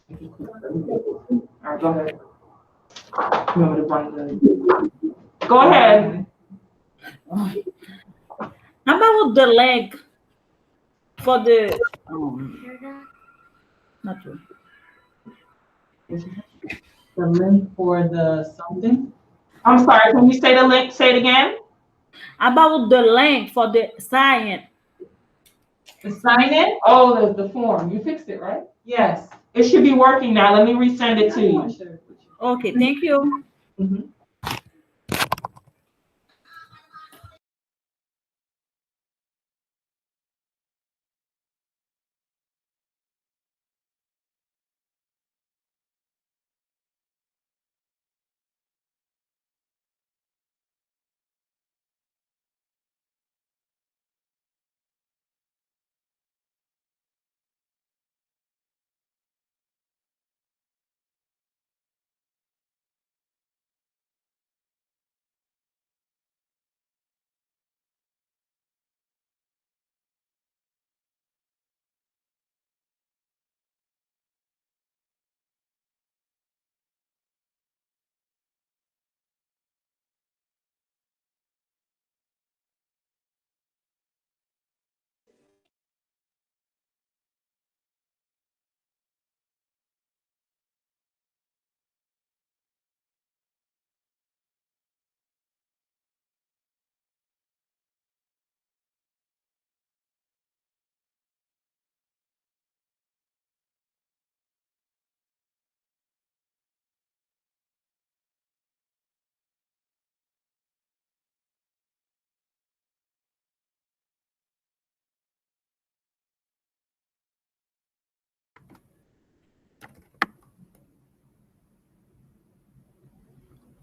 All right, go ahead. You want me to bring the... Go ahead. How about the link for the not true. The link for the something? I'm sorry, can you say the link? Say it again. About the link for the science. The sign in? Oh, the form. You fixed it, right? Yes. It should be working now. Let me resend it to you. Okay, thank you. Mhm.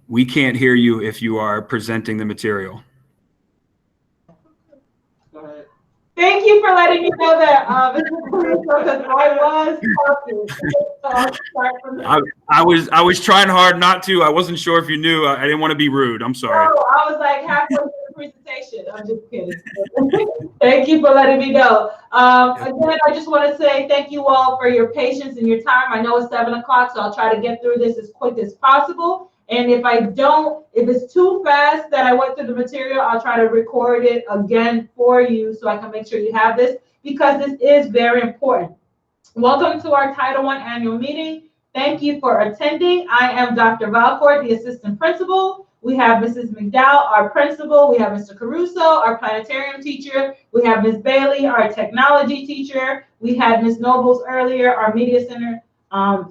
We can't hear you if you are presenting the material. Go ahead. Thank you for letting me know that, Mr. Caruso, because I was talking. I was trying hard not to. I wasn't sure if you knew. I didn't want to be rude. I'm sorry. No, I was like halfway through the presentation. I'm just kidding. Thank you for letting me know. Again, I just want to say thank you all for your patience and your time. I know it's 7 o'clock, so I'll try to get through this as quick as possible. And if it's too fast that I went through the material, I'll try to record it again for you so I can make sure you have this, because this is very important. Welcome to our Title I annual meeting. Thank you for attending. I am Dr. Valcourt, the assistant principal. We have Mrs. McDowell, our principal. We have Mr. Caruso, our planetarium teacher. We have Ms. Bailey, our technology teacher. We had Ms. Nobles earlier, our media center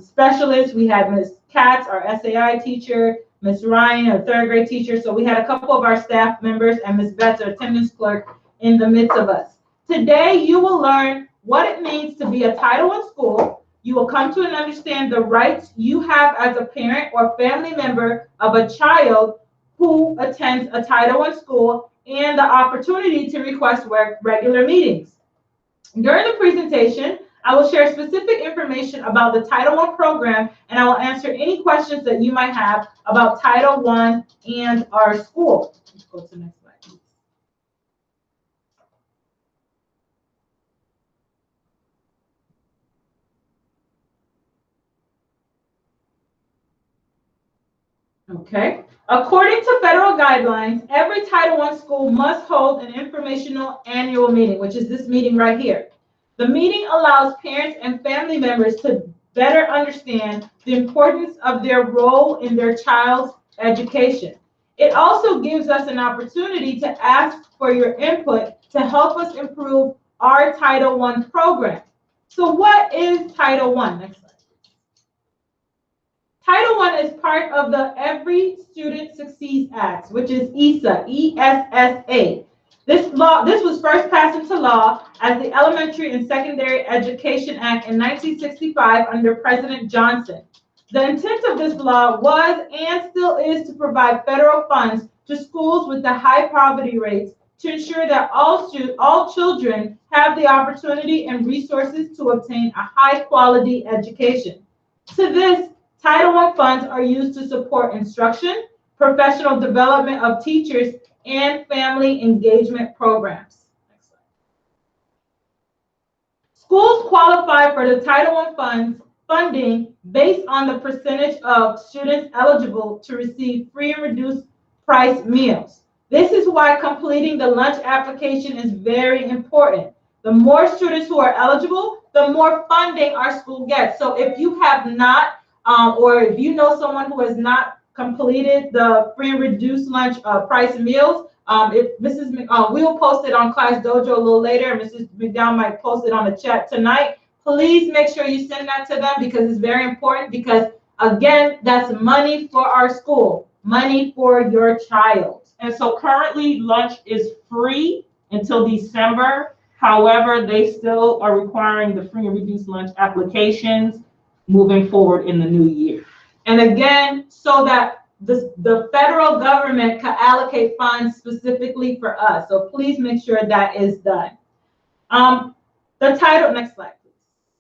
specialist. We had Ms. Katz, our SAI teacher. Ms. Ryan, our third grade teacher. So we had a couple of our staff members and Ms. Betts, our attendance clerk, in the midst of us. Today, you will learn what it means to be a Title I school. You will come to and understand the rights you have as a parent or family member of a child who attends a Title I school, and the opportunity to request regular meetings. During the presentation, I will share specific information about the Title I program, and I will answer any questions that you might have about Title I and our school. Let's go to the next slide, please. Okay. According to federal guidelines, every Title I school must hold an informational annual meeting, which is this meeting right here. The meeting allows parents and family members to better understand the importance of their role in their child's education. It also gives us an opportunity to ask for your input to help us improve our Title I program. So what is Title I? Next slide. Title I is part of the Every Student Succeeds Act, which is ESSA, E-S-S-A. This was first passed into law as the Elementary and Secondary Education Act in 1965 under President Johnson. The intent of this law was and still is to provide federal funds to schools with the high poverty rates to ensure that all children have the opportunity and resources to obtain a high-quality education. To this, Title I funds are used to support instruction, professional development of teachers, and family engagement programs. Next slide. Schools qualify for the Title I funding based on the percentage of students eligible to receive free and reduced price meals. This is why completing the lunch application is very important. The more students who are eligible, the more funding our school gets. So if you have not, or if you know someone who has not completed the free and reduced lunch price meals, if Mrs. We will post it on Class Dojo a little later, and Mrs. McDowell might post it on the chat tonight. Please make sure you send that to them because it's very important, because again, that's money for our school, money for your child. And so currently lunch is free until December. However, they still are requiring the free and reduced lunch applications moving forward in the new year. And again, so that the federal government can allocate funds specifically for us. So please make sure that is done. The title, next slide, please.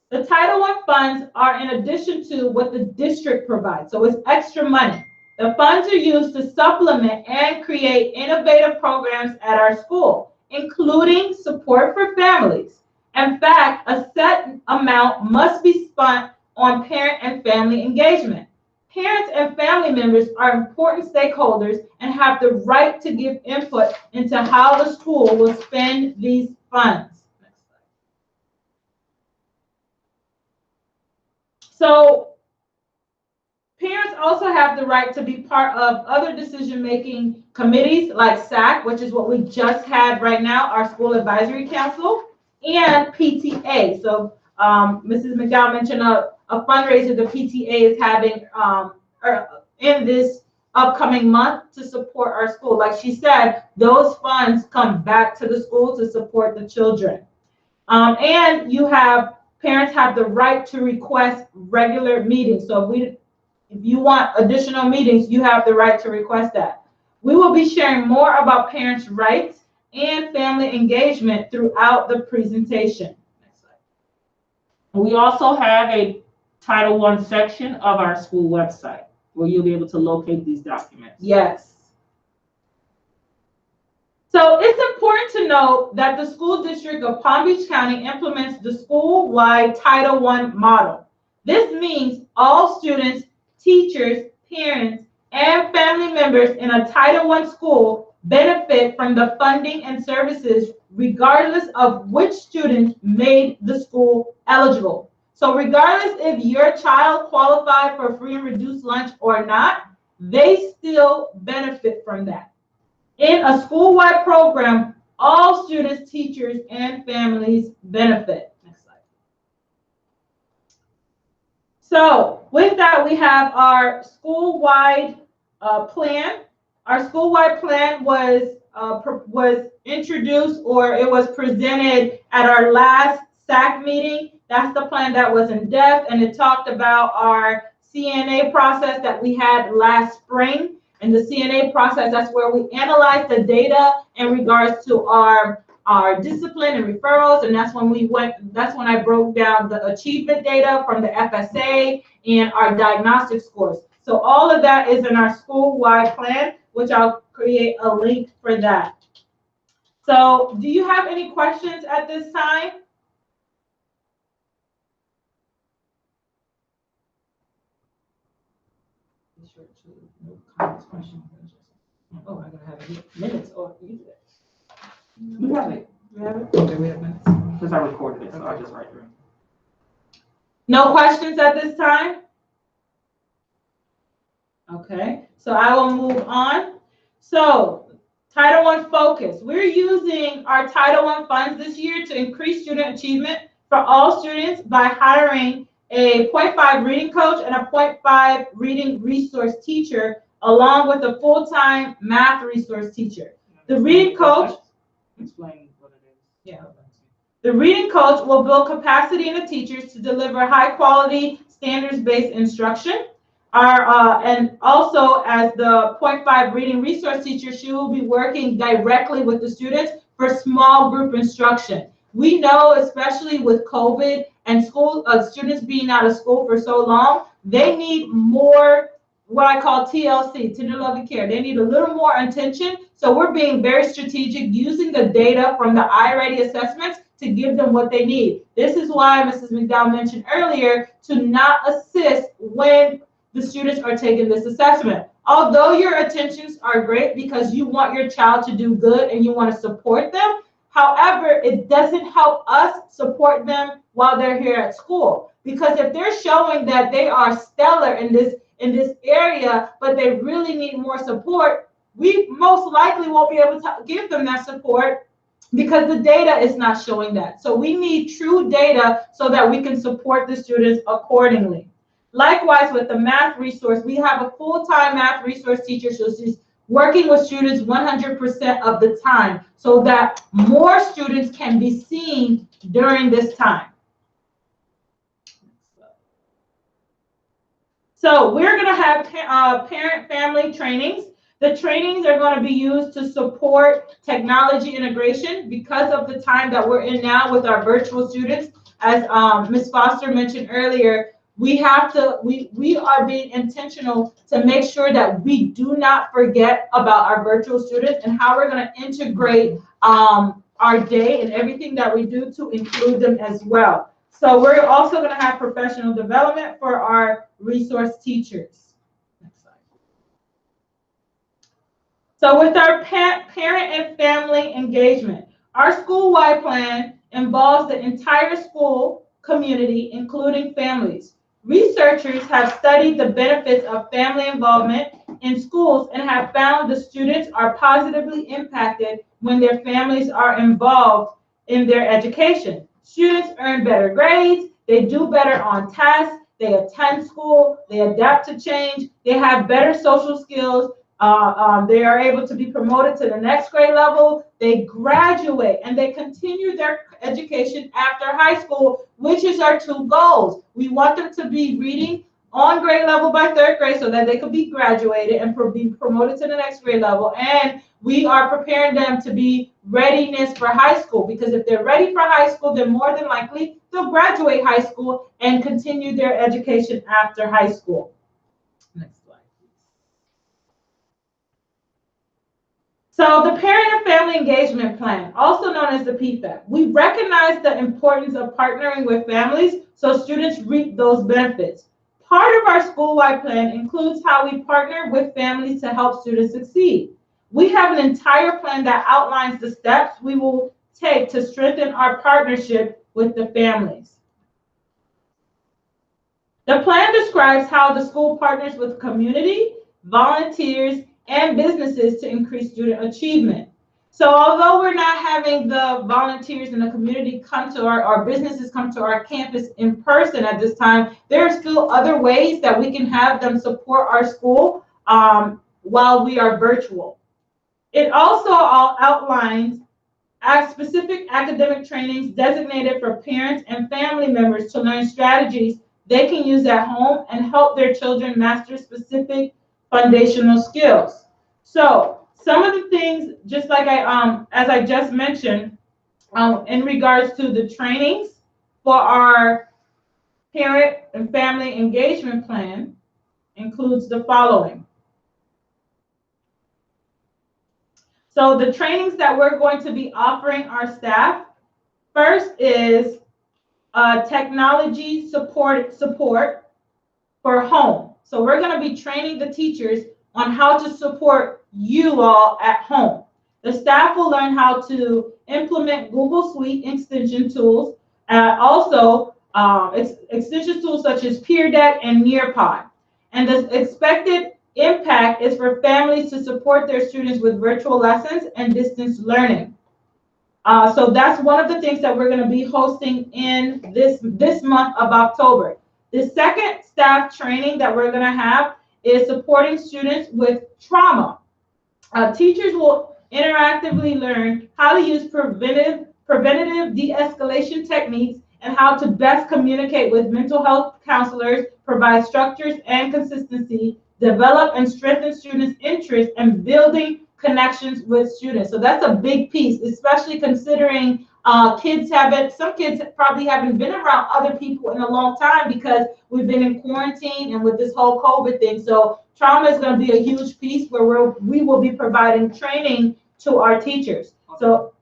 The Title I funds are in addition to what the district provides. So it's extra money. The funds are used to supplement and create innovative programs at our school, including support for families. In fact, a set amount must be spent on parent and family engagement. Parents and family members are important stakeholders and have the right to give input into how the school will spend these funds. So parents also have the right to be part of other decision-making committees like SAC, which is what we just had right now, our School Advisory Council, and PTA. So Mrs. McDowell mentioned a fundraiser the PTA is having in this upcoming month to support our school. Like she said, those funds come back to the school to support the children. And parents have the right to request regular meetings. So if you want additional meetings, you have the right to request that. We will be sharing more about parents' rights and family engagement throughout the presentation. Next slide. We also have a Title I section of our school website where you'll be able to locate these documents. Yes. So it's important to note that the school district of Palm Beach County implements the school-wide Title I model. This means all students, teachers, parents, and family members in a Title I school benefit from the funding and services regardless of which students made the school eligible. So regardless if your child qualified for free and reduced lunch or not, they still benefit from that. In a school-wide program, all students, teachers, and families benefit. Next slide. So with that, we have our school-wide plan. Our school-wide plan was introduced, or it was presented at our last SAC meeting. That's the plan that was in depth, and it talked about our CNA process that we had last spring. And the CNA process, that's where we analyze the data in regards to our discipline and referrals. And that's when I broke down the achievement data from the FSA and our diagnostic scores. So all of that is in our school-wide plan, which I'll create a link for that. So do you have any questions at this time? Oh, I gotta have minutes or you do it. We have it. We have it? Okay, we have minutes. Because I recorded it, so I'll just write through. No questions at this time? Okay, so I will move on. So Title I focus. We're using our Title I funds this year to increase student achievement for all students by hiring a 0.5 reading coach and a 0.5 reading resource teacher, along with a full-time math resource teacher. The reading coach, Explain what it is. yeah. The reading coach will build capacity in the teachers to deliver high-quality, standards-based instruction. And also, as the 0.5 reading resource teacher, she will be working directly with the students for small group instruction. We know, especially with COVID and students being out of school for so long, they need more what I call TLC, tender loving care. They need a little more attention. So we're being very strategic using the data from the iReady assessments to give them what they need. This is why Mrs. McDowell mentioned earlier to not assist when the students are taking this assessment. Although your intentions are great because you want your child to do good and you want to support them, however, it doesn't help us support them while they're here at school. Because if they're showing that they are stellar in this area, but they really need more support, we most likely won't be able to give them that support because the data is not showing that. So we need true data so that we can support the students accordingly. Likewise, with the math resource, we have a full-time math resource teacher, so she's working with students 100% of the time so that more students can be seen during this time. So we're going to have parent-family trainings. The trainings are going to be used to support technology integration because of the time that we're in now with our virtual students. As Ms. Foster mentioned earlier, we are being intentional to make sure that we do not forget about our virtual students and how we're going to integrate our day and everything that we do to include them as well. So we're also going to have professional development for our resource teachers. Next slide. So with our parent and family engagement, our school-wide plan involves the entire school community, including families. Researchers have studied the benefits of family involvement in schools and have found the students are positively impacted when their families are involved in their education. Students earn better grades, they do better on tests, they attend school, they adapt to change, they have better social skills, they are able to be promoted to the next grade level, they graduate, and they continue their education after high school, which is our two goals. We want them to be reading on grade level by third grade so that they could be graduated and be promoted to the next grade level. And we are preparing them to be readiness for high school, because if they're ready for high school, then more than likely they'll graduate high school and continue their education after high school. Next slide, please. So the Parent and Family Engagement Plan, also known as the PFAP, we recognize the importance of partnering with families so students reap those benefits. Part of our school-wide plan includes how we partner with families to help students succeed. We have an entire plan that outlines the steps we will take to strengthen our partnership with the families. The plan describes how the school partners with community, volunteers, and businesses to increase student achievement. So although we're not having the volunteers in the community come to our businesses come to our campus in person at this time, there are still other ways that we can have them support our school while we are virtual. It also outlines specific academic trainings designated for parents and family members to learn strategies they can use at home and help their children master specific foundational skills. So some of the things, just like as I just mentioned, in regards to the trainings for our parent and family engagement plan, includes the following. So the trainings that we're going to be offering our staff, first is technology support for home. So we're going to be training the teachers on how to support you all at home. The staff will learn how to implement Google Suite extension tools, also extension tools such as Peer Deck and Nearpod. And the expected impact is for families to support their students with virtual lessons and distance learning. So that's one of the things that we're going to be hosting in this month of October. The second staff training that we're going to have is supporting students with trauma. Teachers will interactively learn how to use preventative de-escalation techniques and how to best communicate with mental health counselors, provide structures and consistency, develop and strengthen students' interest in building connections with students. So that's a big piece, especially considering some kids probably haven't been around other people in a long time because we've been in quarantine and with this whole COVID thing. So trauma is going to be a huge piece where we will be providing training to our teachers. So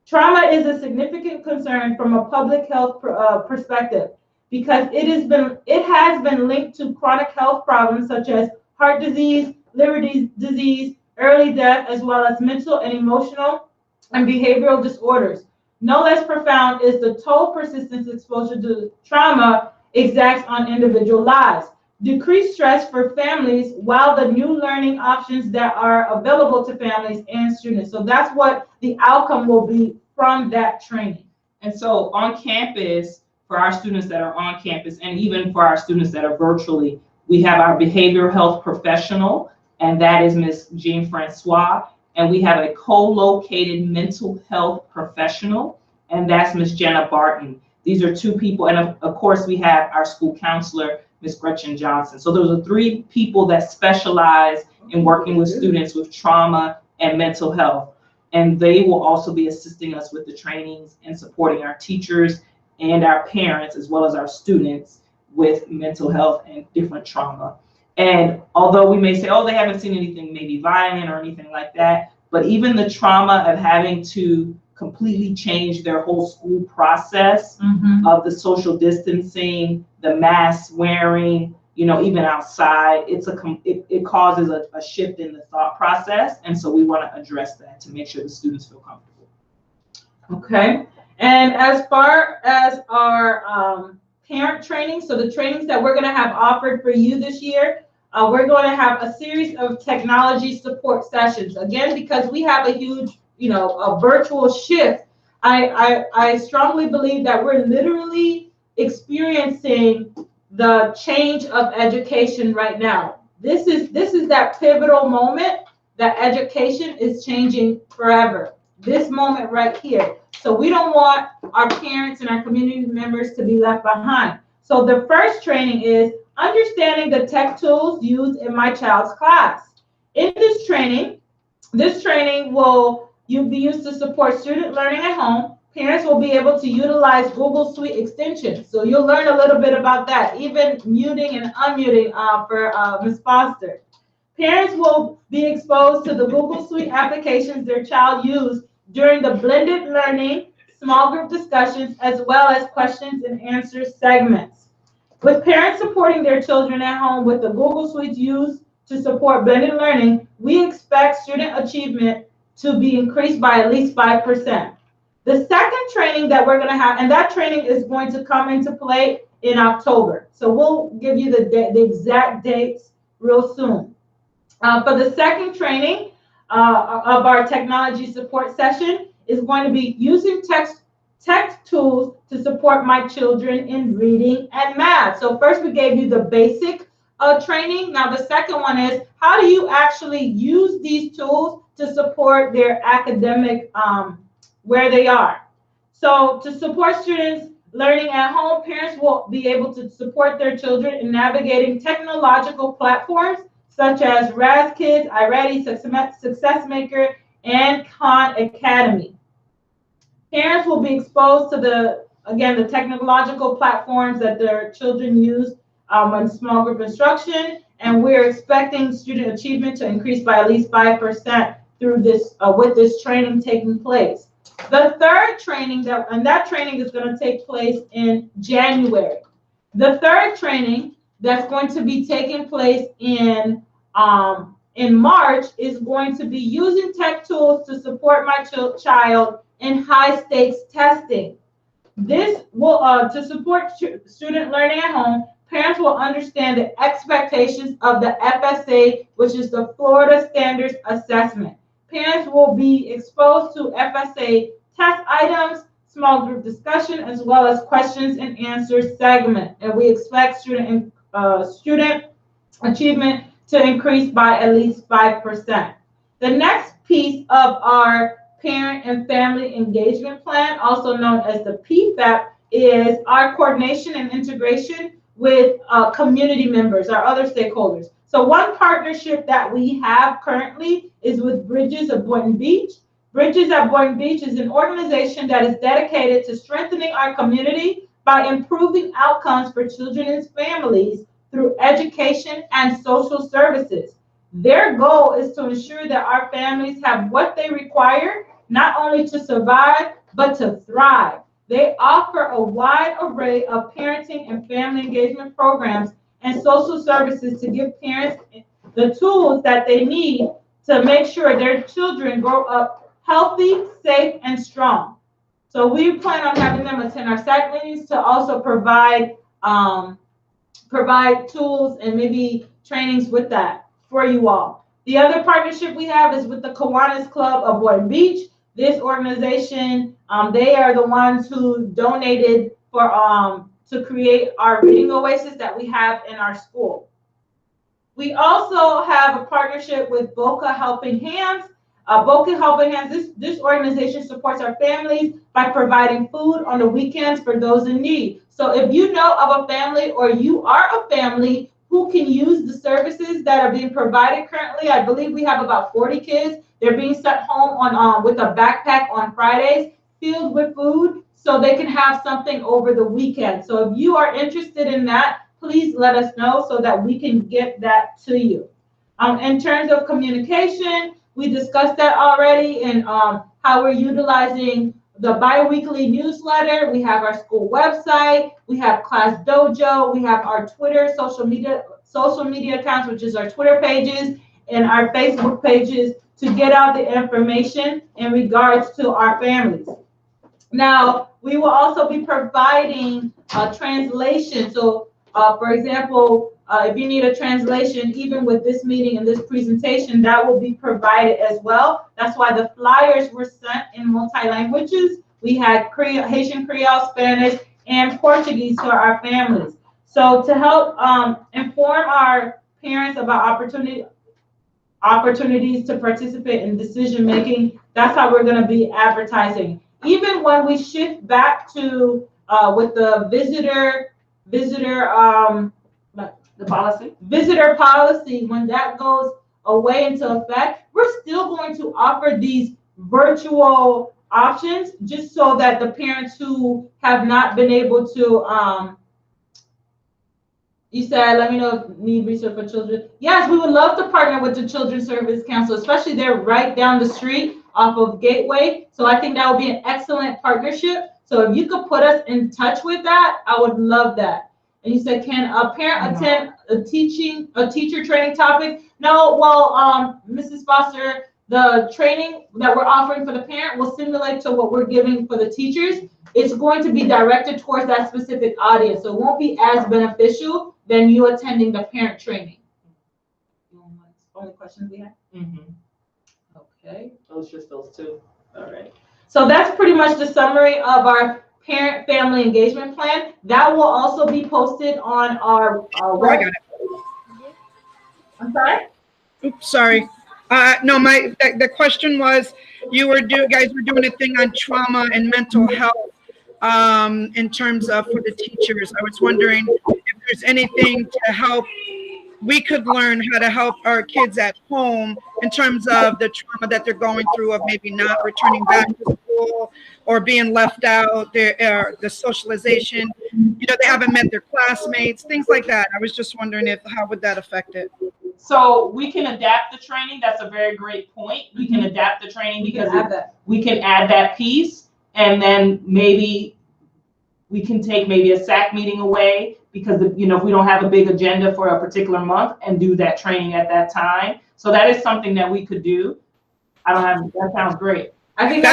trauma is a significant concern from a public health perspective because it has been linked to chronic health problems such as heart disease, liver disease, early death, as well as mental and emotional and behavioral disorders. No less profound is the toll persistent exposure to trauma exacts on individual lives. Decreased stress for families while the new learning options that are available to families and students. So that's what the outcome will be from that training. And so on campus, for our students that are on campus, and even for our students that are virtually, we have our behavioral health professional, and that is Ms. Jean Francois. And we have a co-located mental health professional, and that's Ms. Jenna Barton. These are two people, and of course we have our school counselor, Ms. Gretchen Johnson. So those are three people that specialize in working with students with trauma and mental health. And they will also be assisting us with the trainings and supporting our teachers and our parents, as well as our students with mental health and different trauma. And although we may say, oh, they haven't seen anything maybe violent or anything like that, but even the trauma of having to completely change their whole school process of the social distancing, the mask wearing, you know, even outside, it causes a shift in the thought process. And so we want to address that to make sure the students feel comfortable. Okay. And as far as our parent training, so the trainings that we're going to have offered for you this year, we're going to have a series of technology support sessions. Again, because we have a huge, you know, a virtual shift, I strongly believe that we're literally experiencing the change of education right now. This is that pivotal moment that education is changing forever. This moment right here. So we don't want our parents and our community members to be left behind. So the first training is understanding the tech tools used in my child's class. In this training will be used to support student learning at home. Parents will be able to utilize Google Suite extensions. So you'll learn a little bit about that, even muting and unmuting for Ms. Foster. Parents will be exposed to the Google Suite applications their child used during the blended learning, small group discussions, as well as questions and answers segments. With parents supporting their children at home with the Google Suite used to support blended learning, we expect student achievement to be increased by at least 5%. The second training that we're going to have, and that training is going to come into play in October. So we'll give you the exact dates real soon. For the second training of our technology support session is going to be using tech tools to support my children in reading and math. So first we gave you the basic training. Now the second one is how do you actually use these tools to support their academic where they are. So to support students learning at home, parents will be able to support their children in navigating technological platforms such as RazKids, iReady, SuccessMaker, and Khan Academy. Parents will be exposed to the technological platforms that their children use in small group instruction, and we're expecting student achievement to increase by at least 5% through this with this training taking place. The third training that training is going to take place in January. The third training that's going to be taking place in March is going to be using tech tools to support my child in high stakes testing. This will to support student learning at home. Parents will understand the expectations of the FSA, which is the Florida Standards Assessment. Parents will be exposed to FSA test items, small group discussion, as well as questions and answers segment. And we expect student achievement to increase by at least 5%. The next piece of our parent and family engagement plan, also known as the PFAP, is our coordination and integration with community members, our other stakeholders. So one partnership that we have currently is with Bridges of Boynton Beach. Bridges at Boynton Beach is an organization that is dedicated to strengthening our community by improving outcomes for children and families through education and social services. Their goal is to ensure that our families have what they require, not only to survive, but to thrive. They offer a wide array of parenting and family engagement programs and social services to give parents the tools that they need to make sure their children grow up healthy, safe, and strong. So we plan on having them attend our SAC meetings to also provide tools and maybe trainings with that for you all. The other partnership we have is with the Kiwanis Club of Boynton Beach. This organization, they are the ones who donated for to create our reading oasis that we have in our school. We also have a partnership with Boca Helping Hands. Boca Helping Hands, this organization supports our families by providing food on the weekends for those in need. So if you know of a family or you are a family who can use the services that are being provided currently, I believe we have about 40 kids. They're being sent home on with a backpack on Fridays filled with food so they can have something over the weekend. So if you are interested in that, please let us know so that we can get that to you. In terms of communication, we discussed that already and how we're utilizing the bi-weekly newsletter. We have our school website, we have Class Dojo, we have our Twitter social media accounts, which is our Twitter pages and our Facebook pages to get out the information in regards to our families. Now, we will also be providing a translation. So, for example, if you need a translation, even with this meeting and this presentation, that will be provided as well. That's why the flyers were sent in multi-languages. We had Haitian Creole, Spanish, and Portuguese to our families. So to help inform our parents about opportunities to participate in decision making, that's how we're going to be advertising. Even when we shift back to with the visitor policy, when that goes away into effect, we're still going to offer these virtual options just so that the parents who have not been able to you said, let me know if need research for children. Yes, we would love to partner with the Children's Service Council, especially they're right down the street off of Gateway. So I think that would be an excellent partnership. So if you could put us in touch with that, I would love that. And you said, can a parent attend a teacher training topic? No, well, Mrs. Foster, the training that we're offering for the parent will simulate to what we're giving for the teachers. It's going to be directed towards that specific audience. So it won't be as beneficial than you attending the parent training. Only questions we have? Okay. Those just those two. All right. So that's pretty much the summary of our parent family engagement plan. That will also be posted on our website. I got it. I'm sorry? Oops, sorry. No, the question was, guys were doing a thing on trauma and mental health in terms of for the teachers. I was wondering if there's anything to help we could learn how to help our kids at home in terms of the trauma that they're going through of maybe not returning back to school or being left out, the socialization, they haven't met their classmates, things like that. I was just wondering how would that affect it? So we can adapt the training. That's a very great point. We can adapt the training because we can add that piece, and then maybe we can take maybe a SAC meeting away because if we don't have a big agenda for a particular month and do that training at that time. So that is something that we could do. That sounds great. I think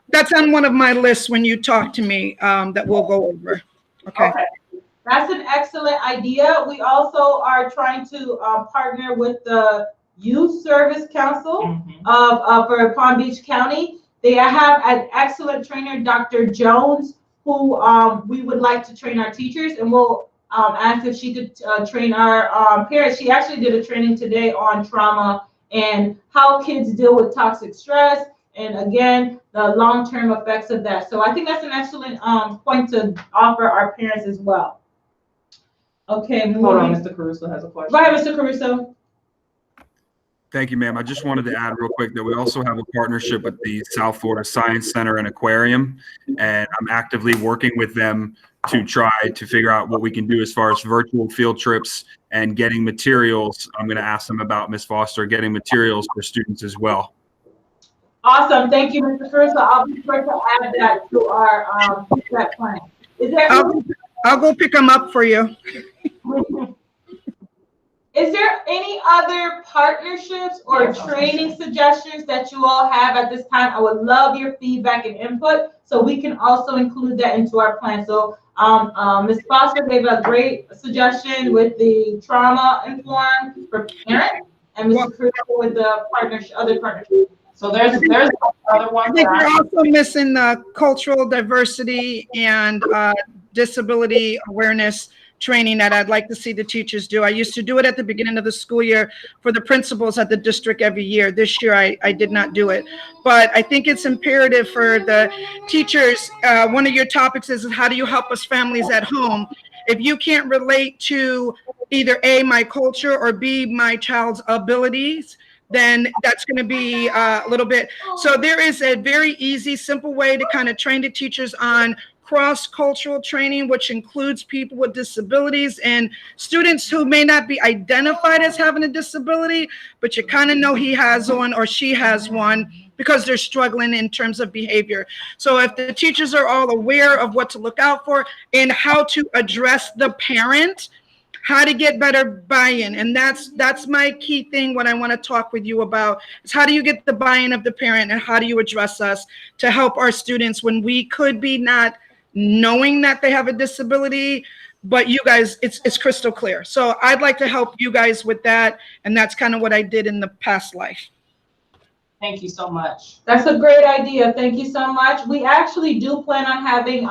that's on one of my lists when you talk to me that we'll go over. Okay. That's an excellent idea. We also are trying to partner with the Youth Service Council for Palm Beach County. They have an excellent trainer, Dr. Jones, who we would like to train our teachers, and we'll ask if she could train our parents. She actually did a training today on trauma and how kids deal with toxic stress, and again, the long-term effects of that. So I think that's an excellent point to offer our parents as well. Okay, hold on, Mr. Caruso has a question. Right, Mr. Caruso. Thank you, ma'am. I just wanted to add real quick that we also have a partnership with the South Florida Science Center and Aquarium, and I'm actively working with them to try to figure out what we can do as far as virtual field trips and getting materials. I'm going to ask them about, Ms. Foster, getting materials for students as well. Awesome. Thank you, Mr. Cruz. So I'll be sure to add that to our feedback plan. Is there I'll go pick them up for you. Is there any other partnerships or training suggestions that you all have at this time? I would love your feedback and input so we can also include that into our plan. So Ms. Foster gave a great suggestion with the trauma informed for parents, and Mr. Cruz with the partnership, other partnerships. So there's other ones. I think we're also missing cultural diversity and disability awareness training that I'd like to see the teachers do. I used to do it at the beginning of the school year for the principals at the district every year. This year, I did not do it. But I think it's imperative for the teachers. One of your topics is how do you help us families at home? If you can't relate to either A, my culture, or B, my child's abilities, then that's going to be a little bit. So there is a very easy, simple way to kind of train the teachers on cross-cultural training, which includes people with disabilities and students who may not be identified as having a disability, but you kind of know he has one or she has one because they're struggling in terms of behavior. So if the teachers are all aware of what to look out for and how to address the parent, how to get better buy-in. And that's my key thing. What I want to talk with you about is how do you get the buy-in of the parent and how do you address us to help our students when we could be not knowing that they have a disability, but you guys, it's crystal clear. So I'd like to help you guys with that. And that's kind of what I did in the past life. Thank you so much. That's a great idea. Thank you so much. We actually do plan on having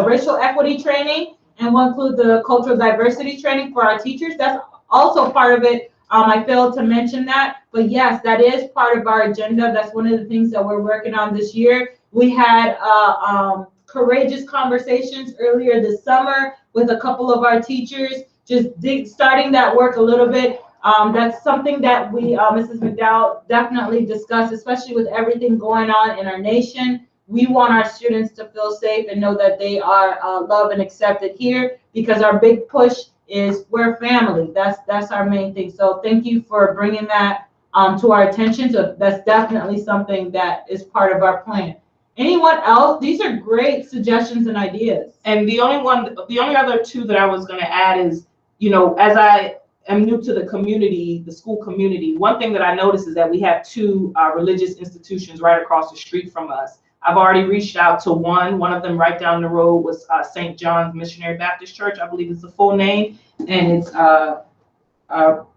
racial equity training, and we'll include the cultural diversity training for our teachers. That's also part of it. I failed to mention that, but yes, that is part of our agenda. That's one of the things that we're working on this year. We had courageous conversations earlier this summer with a couple of our teachers, just starting that work a little bit. That's something that we, Mrs. McDowell, definitely discussed, especially with everything going on in our nation. We want our students to feel safe and know that they are loved and accepted here, because our big push is we're family. That's our main thing. So thank you for bringing that to our attention. So that's definitely something that is part of our plan. Anyone else? These are great suggestions and ideas. And the only other two that I was going to add is, as I am new to the community, the school community, one thing that I noticed is that we have two religious institutions right across the street from us. I've already reached out to one of them right down the road was St. John's Missionary Baptist Church, I believe is the full name. And it's, I don't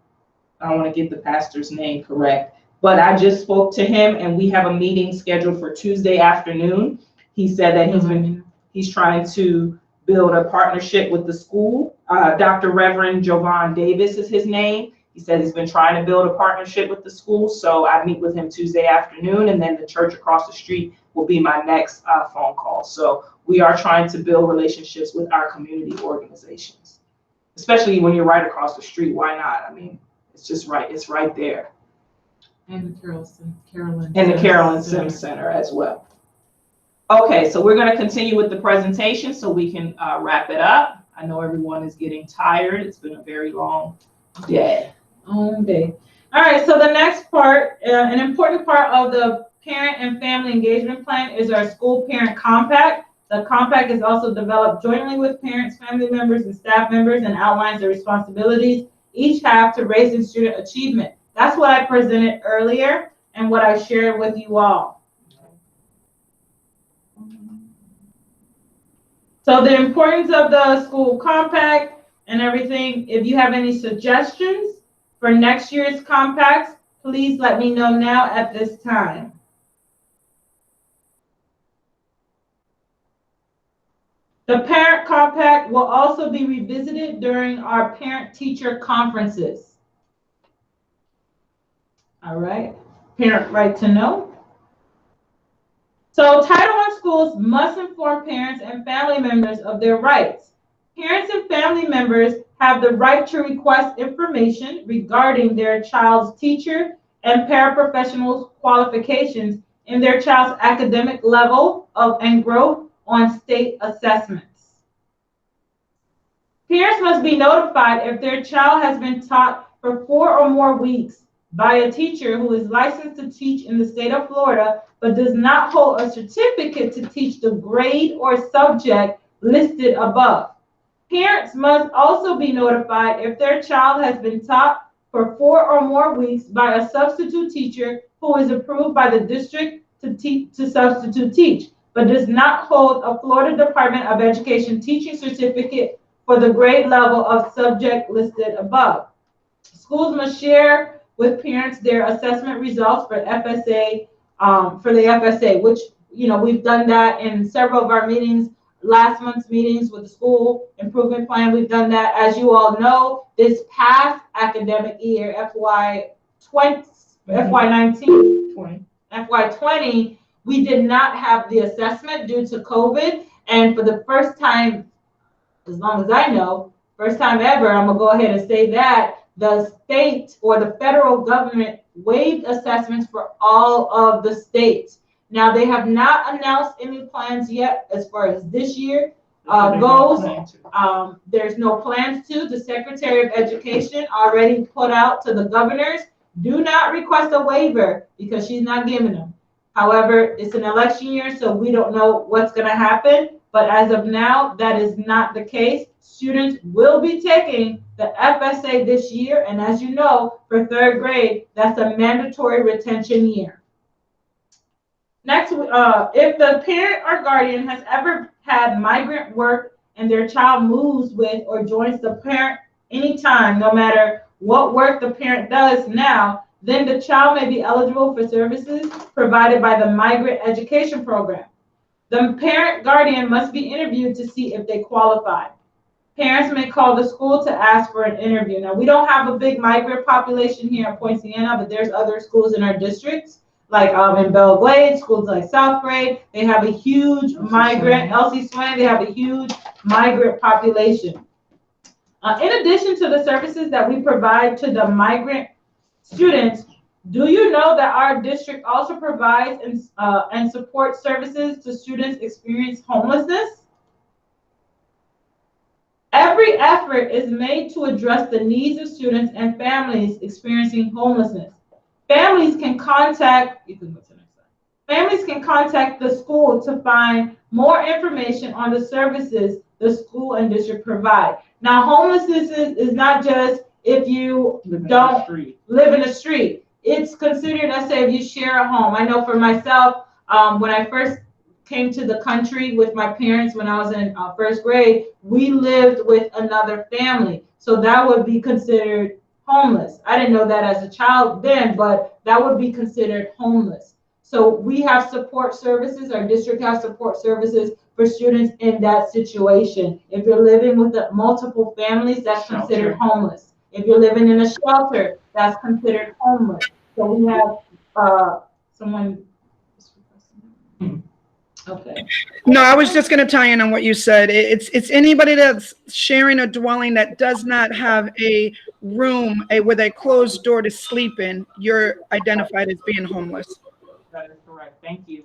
want to get the pastor's name correct, but I just spoke to him and we have a meeting scheduled for Tuesday afternoon. He said that he's trying to build a partnership with the school. Dr. Reverend Jovan Davis is his name. He said he's been trying to build a partnership with the school. So I meet with him Tuesday afternoon, and then the church across the street will be my next phone call. So we are trying to build relationships with our community organizations, especially when you're right across the street. Why not? I mean, it's just right. It's right there. And the Carolyn Sims Center as well. Okay, so we're going to continue with the presentation so we can wrap it up. I know everyone is getting tired. It's been a very long day. All right, so the next part, an important part of the Parent and Family Engagement Plan is our School Parent Compact. The compact is also developed jointly with parents, family members, and staff members and outlines the responsibilities each have to raising student achievement. That's what I presented earlier and what I shared with you all. So the importance of the school compact and everything, if you have any suggestions for next year's compacts, please let me know now at this time. The Parent Compact will also be revisited during our parent-teacher conferences. All right, Parent Right to Know. So Title I schools must inform parents and family members of their rights. Parents and family members have the right to request information regarding their child's teacher and paraprofessionals qualifications in their child's academic level and growth on state assessments. Parents must be notified if their child has been taught for 4 or more weeks by a teacher who is licensed to teach in the state of Florida, but does not hold a certificate to teach the grade or subject listed above. Parents must also be notified if their child has been taught for 4 or more weeks by a substitute teacher who is approved by the district to substitute teach, but does not hold a Florida Department of Education teaching certificate for the grade level of subject listed above. Schools must share with parents their assessment results for FSA, for the FSA, which, we've done that in several of our meetings, last month's meetings with the school improvement plan. We've done that. As you all know, this past academic year, FY19, FY20, we did not have the assessment due to COVID. And for the first time, as long as I know, first time ever, I'm gonna go ahead and say that the state or the federal government waived assessments for all of the states. Now, they have not announced any plans yet as far as this year goes. There's no plans to. The Secretary of Education already put out to the governors, do not request a waiver because she's not giving them. However, it's an election year, so we don't know what's going to happen. But as of now, that is not the case. Students will be taking the FSA this year. And as you know, for 3rd grade, that's a mandatory retention year. Next, if the parent or guardian has ever had migrant work and their child moves with or joins the parent anytime, no matter what work the parent does now, then the child may be eligible for services provided by the migrant education program. The parent guardian must be interviewed to see if they qualify. Parents may call the school to ask for an interview. Now, we don't have a big migrant population here in Point Siena, but there's other schools in our districts, like in Belle Glade, schools like South Grade. They have a huge migrant, Elsie Swain, they have a huge migrant population. In addition to the services that we provide to the migrant students, do you know that our district also provides and supports services to students experiencing homelessness? Every effort is made to address the needs of students and families experiencing homelessness. Families can contact the school to find more information on the services the school and district provide. Now, homelessness is not just if you don't live in the street. It's considered, let's say, if you share a home. I know for myself, when I first came to the country with my parents when I was in 1st grade, we lived with another family. So that would be considered homeless. I didn't know that as a child then, but that would be considered homeless. So we have support services. Our district has support services for students in that situation. If you're living with multiple families, that's considered homeless. If you're living in a shelter, that's considered homeless. So we have someone. Okay. No, I was just going to tie in on what you said. It's anybody that's sharing a dwelling that does not have a room with a closed door to sleep in. You're identified as being homeless. That is correct. Thank you.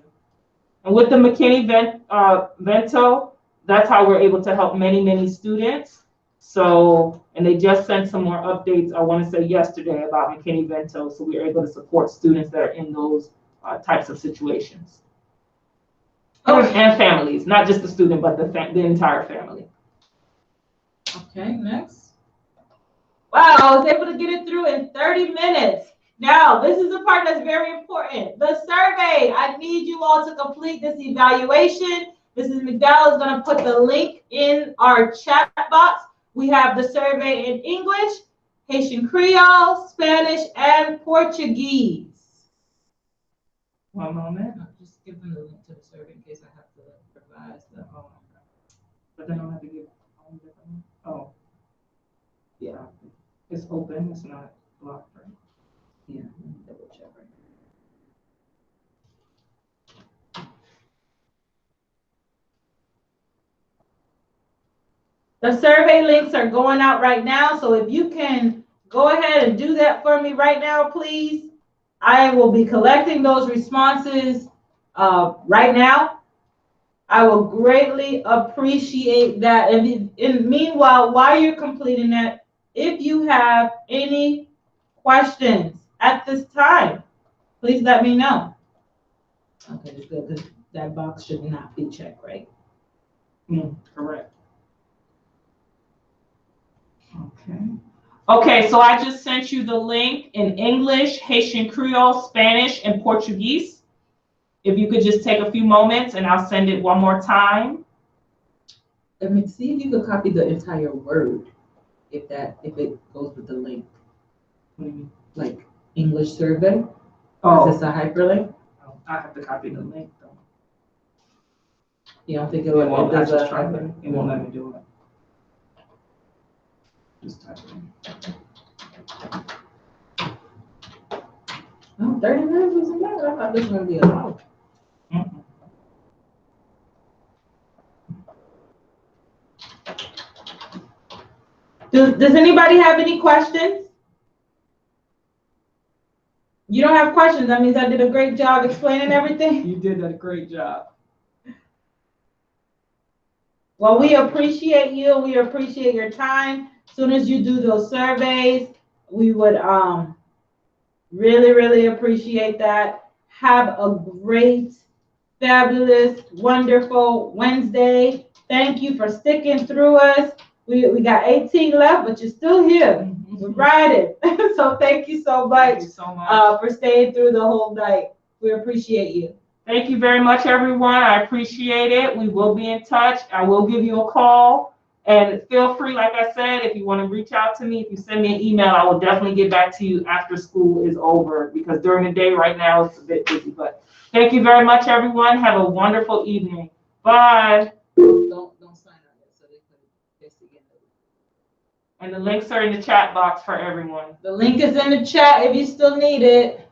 And with the McKinney Vento, that's how we're able to help many, many students. So, and they just sent some more updates, I want to say yesterday, about McKinney Vento. So we are able to support students that are in those types of situations. And families, not just the student, but the entire family. Okay, next. Wow, I was able to get it through in 30 minutes. Now, this is the part that's very important. The survey. I need you all to complete this evaluation. Mrs. McDowell is going to put the link in our chat box. We have the survey in English, Haitian Creole, Spanish, and Portuguese. One moment. I'll just give them the link to the survey in case I have to revise the But then I'll have to give. Oh, yeah, it's open. It's not locked, right? Yeah, let me double check right now. The survey links are going out right now, so if you can go ahead and do that for me right now, please. I will be collecting those responses right now. I will greatly appreciate that. And meanwhile, while you're completing that, if you have any questions at this time, please let me know. Okay, that's good, because that box should not be checked, right? Correct. Okay. Okay, so I just sent you the link in English, Haitian Creole, Spanish, and Portuguese. If you could just take a few moments and I'll send it one more time. Let me see if you could copy the entire word, if it goes with the link. What do you mean? Like English survey, Oh, is this a hyperlink? I have to copy the link though. You don't think It it would, won't, it I does just a tried it. hyperlink? It won't let me do it. Just type it in. Oh, 30 minutes wasn't bad. I thought this was gonna be a lot. Mm-mm. Does anybody have any questions? You don't have questions, that means I did a great job explaining everything. You did a great job. Well, we appreciate you. We appreciate your time. As soon as you do those surveys, we would really, really appreciate that. Have a great, fabulous, wonderful Wednesday. Thank you for sticking through us. We got 18 left, but you're still here. We're riding. So thank you so much, Thank you so much. for staying through the whole night. We appreciate you. Thank you very much, everyone. I appreciate it. We will be in touch. I will give you a call. And feel free, like I said, if you want to reach out to me, if you send me an email, I will definitely get back to you after school is over, because during the day right now it's a bit busy. But thank you very much, everyone. Have a wonderful evening. Bye. Don't sign on it so they can paste again. And the links are in the chat box for everyone. The link is in the chat if you still need it.